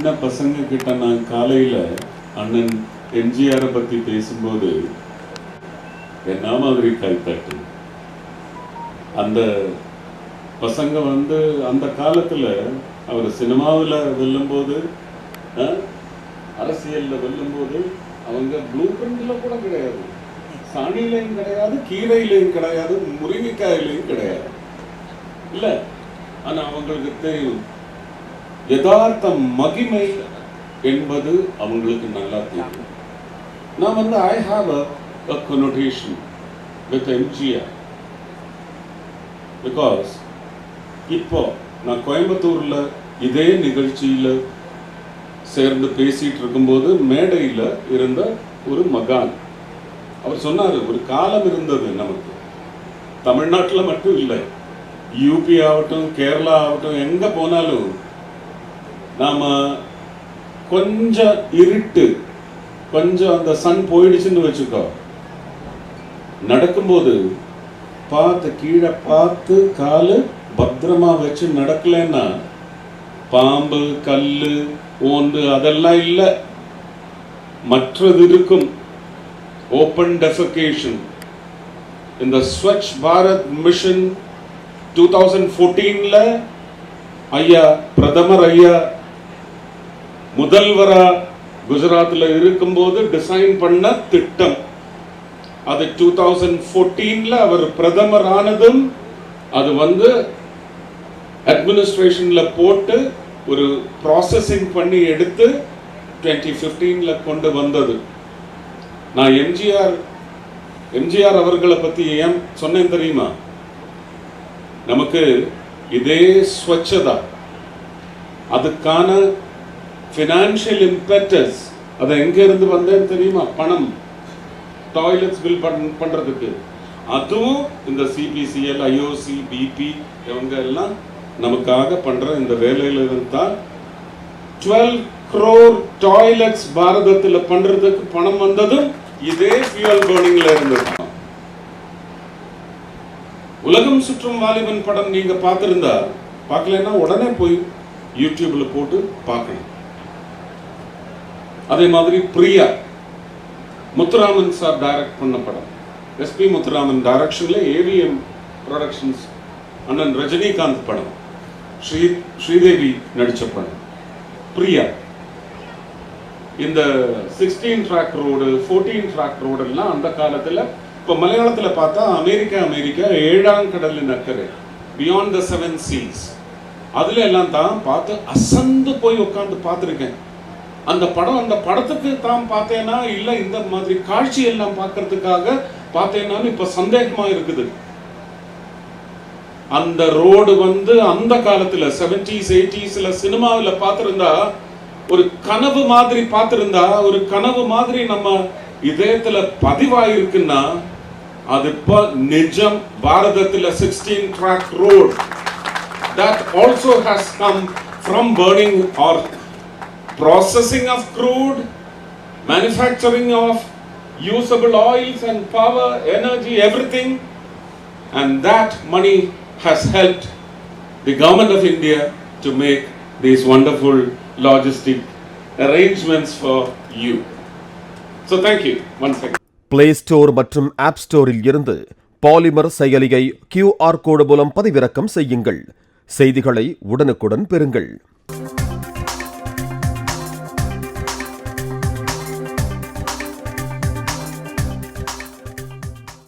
சின்ன பசங்க கிட்ட நான் காலையில அண்ணன் எம்ஜிஆரை பத்தி பேசும்போது என்ன மாதிரி கைத்தட்டு. அந்த பசங்க அந்த காலத்துல அவர் சினிமாவில் வெல்லும்போது, அரசியல்ல வெல்லும்போது அவங்க ப்ளூ பிரிண்ட்ல கூட கிடையாது, சாணியிலையும் கிடையாது, கீரையிலையும் கிடையாது, முருங்கைக்காயிலையும் கிடையாது இல்ல. ஆனா அவங்களுக்கு தெரியும் யதார்த்த மகிமை என்பது அவங்களுக்கு நல்லா தெரியும். நான் I have a connotation with MGR because இப்போ நான் கோயம்புத்தூர்ல இதே நிகழ்ச்சியில சேர்ந்து பேசிட்டு இருக்கும்போது மேடையில் இருந்த ஒரு மகான் அவர் சொன்னாரு, ஒரு காலம் இருந்தது நமக்கு, தமிழ்நாட்டில் மட்டும் இல்லை, யூபி ஆகட்டும், கேரளா ஆகட்டும், எங்க போனாலும் நாம கொஞ்சம் இருட்டு, கொஞ்சம் அந்த சன் போயிடுச்சுன்னு வச்சுக்கோ, நடக்கும்போது பார்த்து கீழே பார்த்து காலு பத்திரமா வச்சு நடக்கலன்னா பாம்பு, கல்லு, ஓந்து அதெல்லாம் இல்லை, மற்றது இருக்கும். ஓப்பன் டெஃபெகேஷன். இந்த ஸ்வச் பாரத் மிஷன் 2014ல ஐயா பிரதமர் ஐயா முதல்வரா குஜராத்ல இருக்கும்போது டிசைன் பண்ண திட்டம் அது 2014ல அவர் பிரதமர் ஆனதும் அது அட்மினிஸ்ட்ரேஷன்ல போட்டு ஒரு ப்ராசஸிங் பண்ணி எடுத்து 2015ல கொண்டு வந்தது. நான் எம்ஜிஆர் அவர்களை பத்தி ஏன் சொன்னேன் தெரியுமா? நமக்கு இதே ஸ்வச்சதா, அதுக்கான ஃபினான்ஷியல் இம்பெட்டஸ் அது எங்க இருந்து வந்தேன்னு தெரியுமா? பணம், டாய்லெட்ஸ் பில் பண்றதுக்கு. அதுவும் இந்த சிபிசிஎல், ஐஓசி, பிபி இவங்க எல்லாம் நமக்காக பண்ற இந்த வேலையில இருந்தால் 12 crore டாய்லெட்ஸ் பாரதத்தில் பண்றதுக்கு பணம் வந்ததும் இதே ஃபியூயல் பர்னிங்ல இருந்தது. உலகம் சுற்றும் வாலிபன் படம் நீங்க பார்த்திருந்தா, பார்க்கலன்னா உடனே போய் யூடியூப்ல போட்டு பார்க்கணும். அதே மாதிரி பிரியா, முத்துராமன் சார் டைரக்ட் பண்ண படம், எஸ்பி முத்துராமன் டைரக்ஷன்ல ஏவிஎம் ப்ரொடக்ஷன்ஸ் அண்ணன் ரஜினிகாந்த் படம், ஸ்ரீதேவி நடிச்ச படம் பிரியா. இந்த 16 track ரோடு, 14 track ரோடு எல்லாம் அந்த காலத்துல, இப்ப மலையாளத்துல பார்த்தா அமெரிக்கா 7ஆம் கடலின் அக்கறை, பியாண்ட் த 7 seas, அதுல எல்லாம் தான் பார்த்து அசந்து போய் உட்கார்ந்து பார்த்துருக்கேன். அந்த படத்துக்கு தான் பார்த்தேன்னா இல்ல இந்த மாதிரி காட்சி எல்லாம் பார்க்கறதுக்காக பார்த்தேன்னாலும் இப்ப சந்தேகமா இருக்குது. அந்த ரோடு அந்த காலத்துல 70s 80sல சினிமாவில் பார்த்திருந்தா ஒரு கனவு மாதிரி பார்த்திருந்தா, ஒரு கனவு மாதிரி நம்ம இதயத்துல பதிவாயிருக்குன்னா அது இப்ப நிஜம். பாரதத்துல 16 track road that also has come from burning or processing of crude, manufacturing of usable oils and power, energy, everything, and that money has helped the government of India to make these wonderful logistic arrangements for you. So thank you once again. Play Store மற்றும் App Storeல் இருந்து polymer செயலியை QR கோடு மூலம் பதிவிறக்கம் செய்யுங்கள். செய்திகளை உடனுக்குடன் பெறுங்கள்.